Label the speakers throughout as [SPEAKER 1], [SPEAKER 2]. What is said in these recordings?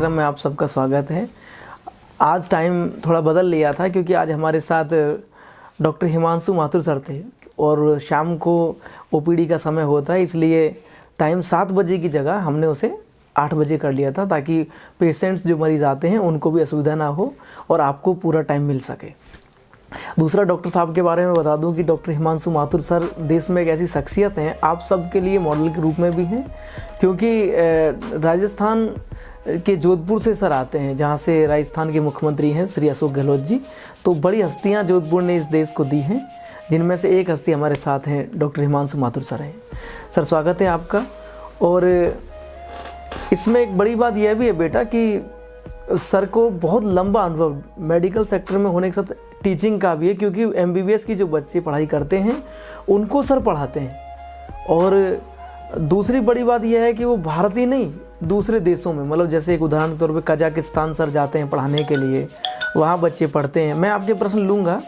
[SPEAKER 1] कार्यक्रम में आप सबका स्वागत है। आज टाइम थोड़ा बदल लिया था क्योंकि आज हमारे साथ डॉक्टर हिमांशु माथुर सर थे और शाम को ओपीडी का समय होता है, इसलिए टाइम 7 बजे की जगह हमने उसे 8 बजे कर लिया था ताकि पेशेंट्स जो मरीज़ आते हैं उनको भी असुविधा ना हो और आपको पूरा टाइम मिल सके। दूसरा, डॉक्टर साहब के बारे में बता दूं कि डॉक्टर हिमांशु माथुर सर देश में एक ऐसी शख्सियत हैं, आप सबके लिए मॉडल के रूप में भी हैं, क्योंकि राजस्थान के जोधपुर से सर आते हैं, जहां से राजस्थान के मुख्यमंत्री हैं श्री अशोक गहलोत जी। तो बड़ी हस्तियां जोधपुर ने इस देश को दी हैं, जिनमें से एक हस्ती हमारे साथ हैं, डॉक्टर हिमांशु माथुर सर हैं। सर स्वागत है आपका। और इसमें एक बड़ी बात यह भी है बेटा कि सर को बहुत लंबा अनुभव मेडिकल सेक्टर में होने के साथ टीचिंग का भी है, क्योंकि एमबीबीएस की जो बच्चे पढ़ाई करते हैं उनको सर पढ़ाते हैं। और दूसरी बड़ी बात यह है कि वो भारत ही नहीं, दूसरे देशों में, मतलब जैसे एक उदाहरण के तौर पे कजाकिस्तान सर जाते हैं पढ़ाने के लिए, वहाँ बच्चे पढ़ते हैं। मैं आपके प्रश्न लूँगा,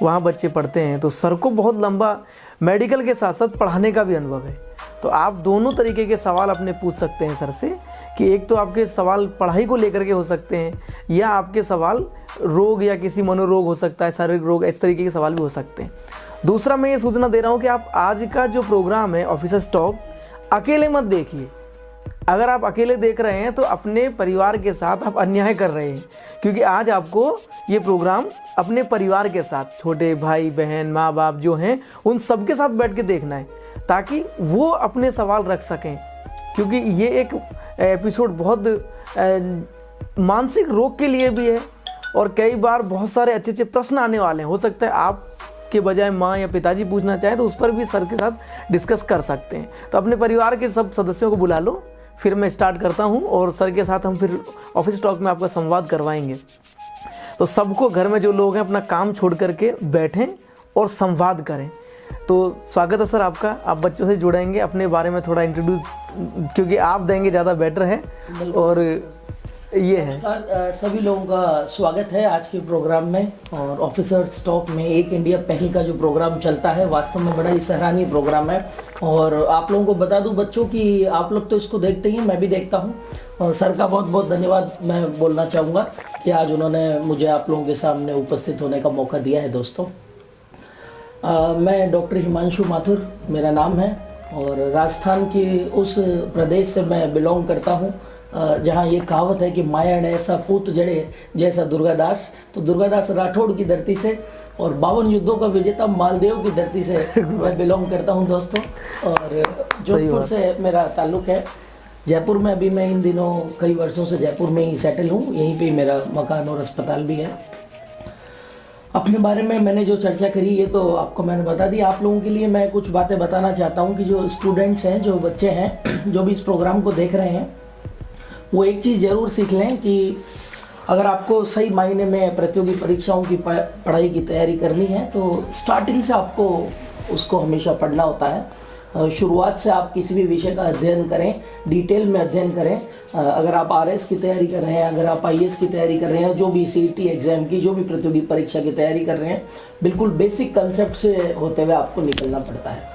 [SPEAKER 1] वहाँ बच्चे पढ़ते हैं। तो सर को बहुत लंबा मेडिकल के साथ साथ पढ़ाने का भी अनुभव है। तो आप दोनों तरीके के सवाल अपने पूछ सकते हैं सर से, कि एक तो आपके सवाल पढ़ाई को लेकर के हो सकते हैं, या आपके सवाल रोग या किसी मनोरोग हो सकता है, शारीरिक रोग, इस तरीके के सवाल भी हो सकते हैं। दूसरा, मैं ये सूचना दे रहा हूँ कि आप आज का जो प्रोग्राम है ऑफिसर्स टॉक, अकेले मत देखिए। अगर आप अकेले देख रहे हैं तो अपने परिवार के साथ आप अन्याय कर रहे हैं, क्योंकि आज आपको ये प्रोग्राम अपने परिवार के साथ, छोटे भाई बहन माँ बाप जो हैं उन सबके साथ बैठ के देखना है, ताकि वो अपने सवाल रख सकें। क्योंकि ये एक एपिसोड बहुत मानसिक रोग के लिए भी है, और कई बार बहुत सारे अच्छे अच्छे प्रश्न आने वाले हैं। हो सकता है आप के बजाय माँ या पिताजी पूछना चाहें तो उस पर भी सर के साथ डिस्कस कर सकते हैं। तो अपने परिवार के सब सदस्यों को बुला लो, फिर मैं स्टार्ट करता हूँ और सर के साथ हम फिर ऑफिस टॉक में आपका संवाद करवाएंगे। तो सबको, घर में जो लोग हैं, अपना काम छोड़ करके बैठें और संवाद करें। तो स्वागत है सर आपका। आप बच्चों से जुड़ेंगे, अपने बारे में थोड़ा इंट्रोड्यूस, क्योंकि आप देंगे ज़्यादा बेटर है। और ये है,
[SPEAKER 2] सभी लोगों का स्वागत है आज के प्रोग्राम में। और ऑफिसर्स टॉक में एक इंडिया पहल का जो प्रोग्राम चलता है, वास्तव में बड़ा ही सराहनीय प्रोग्राम है। और आप लोगों को बता दूं बच्चों कि आप लोग तो इसको देखते ही, मैं भी देखता हूं। और सर का बहुत बहुत धन्यवाद मैं बोलना चाहूँगा कि आज उन्होंने मुझे आप लोगों के सामने उपस्थित होने का मौका दिया है। दोस्तों, मैं डॉक्टर हिमांशु माथुर मेरा नाम है, और राजस्थान के उस प्रदेश से मैं बिलोंग करता हूँ जहाँ ये कहावत है कि माया ने ऐसा पूत जड़े जैसा दुर्गादास। तो दुर्गादास राठौड़ की धरती से और 52 युद्धों का विजेता मालदेव की धरती से मैं बिलोंग करता हूँ दोस्तों। और जोधपुर से मेरा ताल्लुक़ है। जयपुर में अभी मैं इन दिनों कई वर्षों से जयपुर में ही सेटल हूँ, यहीं पे मेरा मकान और अस्पताल भी है। अपने बारे में मैंने जो चर्चा करी ये तो आपको मैंने बता दी। आप लोगों के लिए मैं कुछ बातें बताना चाहता हूँ कि जो स्टूडेंट्स हैं, जो बच्चे हैं, जो भी इस प्रोग्राम को देख रहे हैं, वो एक चीज़ ज़रूर सीख लें कि अगर आपको सही मायने में प्रतियोगी परीक्षाओं की पढ़ाई की तैयारी करनी है तो स्टार्टिंग से आपको उसको हमेशा पढ़ना होता है। शुरुआत से आप किसी भी विषय का अध्ययन करें, डिटेल में अध्ययन करें। अगर आप आरएस की तैयारी कर रहे हैं, अगर आप आईएएस की तैयारी कर रहे हैं, जो भी सीईटी एग्ज़ाम की, जो भी प्रतियोगी परीक्षा की तैयारी कर रहे हैं, बिल्कुल बेसिक कंसेप्ट से होते हुए आपको निकलना पड़ता है।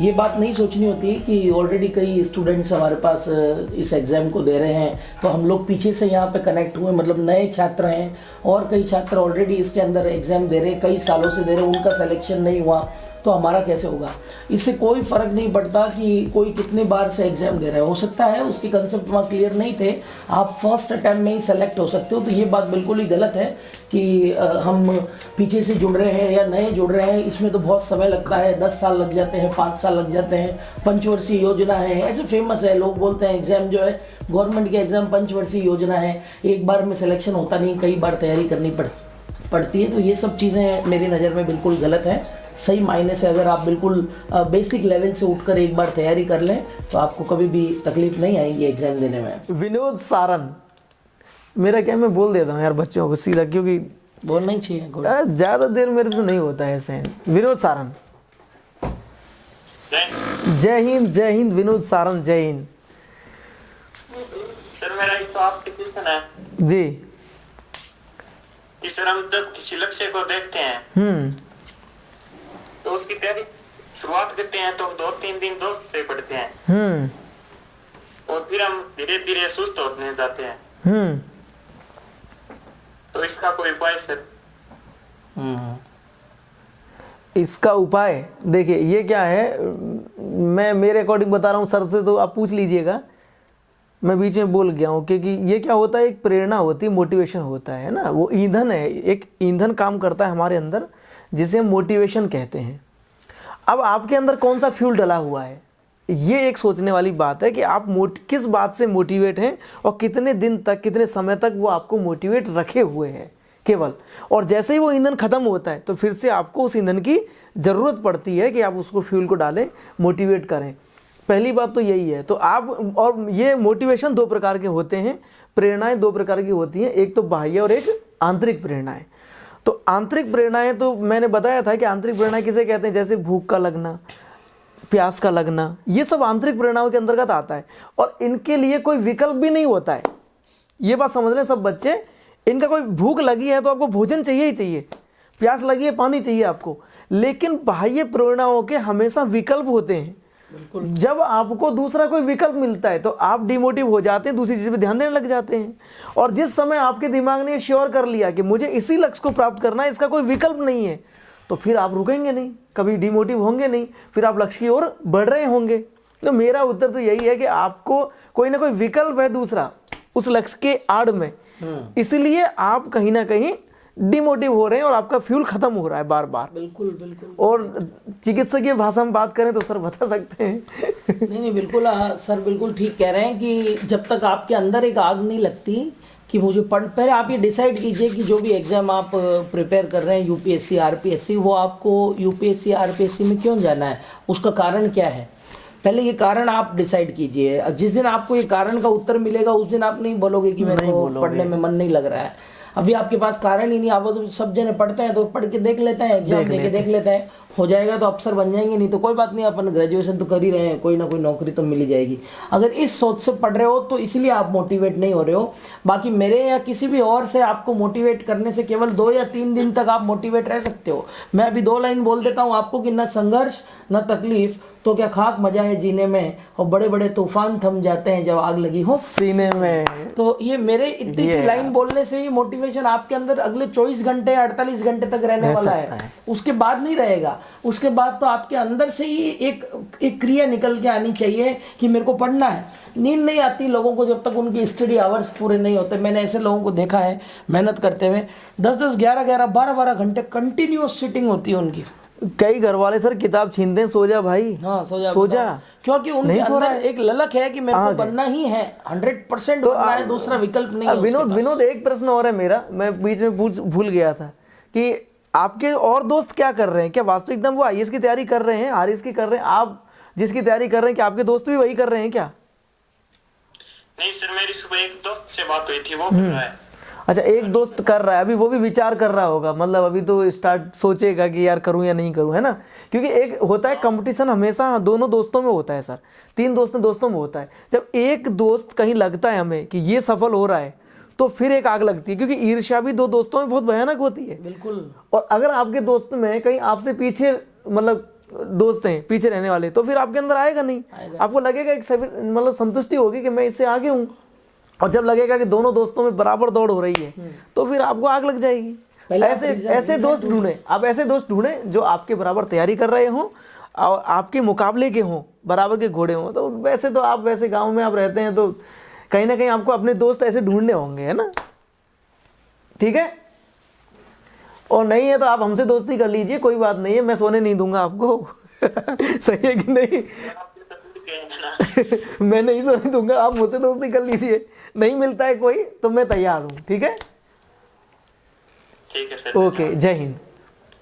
[SPEAKER 2] ये बात नहीं सोचनी होती कि ऑलरेडी कई स्टूडेंट्स हमारे पास इस एग्ज़ाम को दे रहे हैं तो हम लोग पीछे से यहाँ पे कनेक्ट हुए, मतलब नए छात्र हैं और कई छात्र ऑलरेडी इसके अंदर एग्ज़ाम दे रहे हैं, कई सालों से दे रहे हैं, उनका सिलेक्शन नहीं हुआ तो हमारा कैसे होगा। इससे कोई फ़र्क नहीं पड़ता कि कोई कितनी बार से एग्ज़ाम दे रहा है। हो सकता है उसके कंसेप्ट वहाँ क्लियर नहीं थे, आप फर्स्ट अटैम्प्ट में ही सेलेक्ट हो सकते हो। तो ये बात बिल्कुल ही गलत है कि हम पीछे से जुड़ रहे हैं या नए जुड़ रहे हैं, इसमें तो बहुत समय लगता है, 10 साल लग जाते हैं, 5 साल लग जाते हैं। पंचवर्षीय योजना है, ऐसे फेमस है, लोग बोलते हैं एग्ज़ाम जो है गवर्नमेंट के एग्ज़ाम पंचवर्षीय योजना है, एक बार में सिलेक्शन होता नहीं, कई बार तैयारी करनी पड़ती है। तो ये सब चीज़ें मेरी नज़र में बिल्कुल गलत है। सही मायने से अगर आप बिल्कुल बेसिक लेवल से उठकर एक बार तैयारी कर लें तो आपको कभी भी तकलीफ नहीं आएगी एग्ज़ाम देने में।
[SPEAKER 1] विनोद सारन, मेरा क्या, मैं बोल देता हूँ यार बच्चों को सीधा, क्योंकि
[SPEAKER 2] बोलना ही चाहिए,
[SPEAKER 1] ज़्यादा देर मेरे से नहीं होता है ऐसे। विनोद सारन, जय हिंद। जय हिंद विनोद सारन, जय हिंद
[SPEAKER 3] सर। मेरा एक तो आपके क्वेश्चन है
[SPEAKER 1] जी
[SPEAKER 3] कि सर हम जब किसी लक्ष्य को देखते हैं तो उसकी तैयारी शुरुआत करते हैं तो 2-3 दिन जोश से पढ़ते हैं और फिर हम धीरे धीरे सुस्त होने जाते हैं। तो इसका कोई उपाय सर?
[SPEAKER 1] इसका उपाय देखिए, ये क्या है, मैं मेरे अकॉर्डिंग बता रहा हूँ सर से, तो आप पूछ लीजिएगा, मैं बीच में बोल गया हूँ। क्योंकि ये क्या होता है, एक प्रेरणा होती है, मोटिवेशन होता है ना, वो ईंधन है, एक ईंधन काम करता है हमारे अंदर, जिसे हम मोटिवेशन कहते हैं। अब आपके अंदर कौन सा फ्यूल डला हुआ है, ये एक सोचने वाली बात है कि आप किस बात से मोटिवेट हैं और कितने दिन तक, कितने समय तक वो आपको मोटिवेट रखे हुए हैं केवल। और जैसे ही वो ईंधन खत्म होता है तो फिर से आपको उस ईंधन की ज़रूरत पड़ती है कि आप उसको फ्यूल को डालें, मोटिवेट करें। पहली बात तो यही है। तो आप, और ये मोटिवेशन दो प्रकार के होते हैं, प्रेरणाएं दो प्रकार की होती हैं, एक तो बाह्य और एक आंतरिक प्रेरणाएं। तो आंतरिक प्रेरणाएं तो मैंने बताया था कि आंतरिक प्रेरणाएं किसे कहते हैं, जैसे भूख का लगना, प्यास का लगना, ये सब आंतरिक प्रेरणाओं के अंतर्गत आता है। और इनके लिए कोई विकल्प भी नहीं होता है, ये बात समझ लें सब बच्चे। इनका कोई, भूख लगी है तो आपको भोजन चाहिए ही चाहिए, प्यास लगी है पानी चाहिए आपको। लेकिन बाह्य प्रेरणाओं के हमेशा विकल्प होते हैं। जब आपको दूसरा कोई विकल्प मिलता है तो आप डिमोटिव हो जाते हैं, दूसरी चीज पे ध्यान देने लग जाते हैं। और जिस समय आपके दिमाग ने श्योर कर लिया कि मुझे इसी लक्ष्य को प्राप्त करना है, इसका कोई विकल्प नहीं है, तो फिर आप रुकेंगे नहीं, कभी डिमोटिव होंगे नहीं, फिर आप लक्ष्य की ओर बढ़ रहे होंगे। तो मेरा उत्तर तो यही है कि आपको कोई ना कोई विकल्प है दूसरा उस लक्ष्य के आड़ में, इसलिए आप कहीं ना कहीं डिमोटिव हो रहे हैं और आपका फ्यूल खत्म हो रहा है बार बार।
[SPEAKER 2] बिल्कुल बिल्कुल।
[SPEAKER 1] और चिकित्सकीय भाषा में बात करें तो सर बता सकते हैं।
[SPEAKER 2] नहीं बिल्कुल, सर बिल्कुल ठीक कह रहे हैं कि जब तक आपके अंदर एक आग नहीं लगती कि मुझे पहले आप ये डिसाइड कीजिए कि जो भी एग्जाम आप प्रिपेयर कर रहे हैं, यूपीएससी आरपीएससी, वो आपको यूपीएससी आरपीएससी में क्यों जाना है, उसका कारण क्या है, पहले ये कारण आप डिसाइड कीजिए। जिस दिन आपको ये कारण का उत्तर मिलेगा उस दिन आप नहीं बोलोगे कि मेरे को पढ़ने में मन नहीं लग रहा है। अभी आपके पास कारण ही नहीं, आप तो सब जने पढ़ते हैं तो पढ़ के देख लेते हैं, एग्जाम देके देख लेते हैं, हो जाएगा तो अफसर बन जाएंगे, नहीं तो कोई बात नहीं, अपन ग्रेजुएशन तो कर ही रहे हैं, कोई ना कोई नौकरी तो मिल ही जाएगी। अगर इस सोच से पढ़ रहे हो तो इसलिए आप मोटिवेट नहीं हो रहे हो। बाकी मेरे या किसी भी और से आपको मोटिवेट करने से केवल 2 या 3 दिन तक आप मोटिवेट रह सकते हो। मैं अभी 2 लाइन बोल देता हूँ आपको कि न संघर्ष न तकलीफ तो क्या खाक मजा है जीने में, और बड़े बड़े तूफान थम जाते हैं जब आग लगी हो
[SPEAKER 1] सीने में।
[SPEAKER 2] तो ये मेरे इतनी सी लाइन बोलने से ही मोटिवेशन आपके अंदर अगले 24 घंटे 48 घंटे तक रहने वाला है, उसके बाद नहीं रहेगा। उसके बाद तो आपके अंदर से ही एक क्रिया निकल के आनी चाहिए कि मेरे को पढ़ना है। नींद नहीं आती लोगों को जब तक उनकी स्टडी आवर्स पूरे नहीं होते। मैंने ऐसे लोगों को देखा है मेहनत करते हुए, 10-10, 11-11, 12-12 घंटे कंटिन्यूअस सिटिंग होती है उनकी।
[SPEAKER 1] कई घर वाले सर किताब छीनते हैं, सो जा भाई,
[SPEAKER 2] हाँ
[SPEAKER 1] सो जा,
[SPEAKER 2] क्योंकि उनके अंदर एक ललक है कि मेरे को बनना ही है, 100% बनना है, दूसरा विकल्प नहीं है।
[SPEAKER 1] विनोद एक प्रश्न और है मेरा, मैं बीच में भूल गया था कि आपके और दोस्त क्या कर रहे हैं, क्या वास्तविक एकदम वो आईएएस की तैयारी कर रहे हैं, आरएस की कर रहे हैं, आप जिसकी तैयारी कर रहे हैं, क्या आपके दोस्त भी वही कर रहे हैं क्या?
[SPEAKER 3] नहीं सर, मेरी सुबह एक दोस्त से बात हुई थी, वो कर रहा है।
[SPEAKER 1] अच्छा, एक दोस्त कर रहा है, अभी वो भी विचार कर रहा होगा, मतलब अभी तो स्टार्ट सोचेगा कि यार करूं या नहीं करूं, है ना। क्योंकि एक होता है कंपटीशन, हमेशा दोनों दोस्तों में होता है सर, 3 दोस्तों में होता है। जब एक दोस्त कहीं लगता है हमें कि ये सफल हो रहा है तो फिर एक आग लगती है, क्योंकि ईर्ष्या भी 2 दोस्तों में बहुत भयानक होती है।
[SPEAKER 2] बिल्कुल।
[SPEAKER 1] और अगर आपके दोस्त में कहीं आपसे पीछे, मतलब दोस्त हैं पीछे रहने वाले, तो फिर आपके अंदर आएगा नहीं, आपको लगेगा एक मतलब संतुष्टि होगी कि मैं इससे आगे हूँ। और जब लगेगा कि दोनों दोस्तों में बराबर दौड़ हो रही है तो फिर आपको आग लग जाएगी। ऐसे दोस्त ढूंढें, आप ऐसे दोस्त ढूंढें जो आपके बराबर तैयारी कर रहे हों और आपके मुकाबले के हों, बराबर के घोड़े हों। तो वैसे तो आप वैसे गांव में आप रहते हैं तो कहीं ना कहीं आपको अपने दोस्त ऐसे ढूंढने होंगे, है ना, ठीक है। और नहीं है तो आप हमसे दोस्ती कर लीजिए, कोई बात नहीं है, मैं सोने नहीं दूंगा आपको। सही है कि नहीं? मैं नहीं सोने दूंगा, आप मुझसे दोस्ती कर लीजिए, नहीं मिलता है कोई तो मैं तैयार हूँ, ठीक है।
[SPEAKER 3] ठीक है सर,
[SPEAKER 1] ओके, जय हिंद।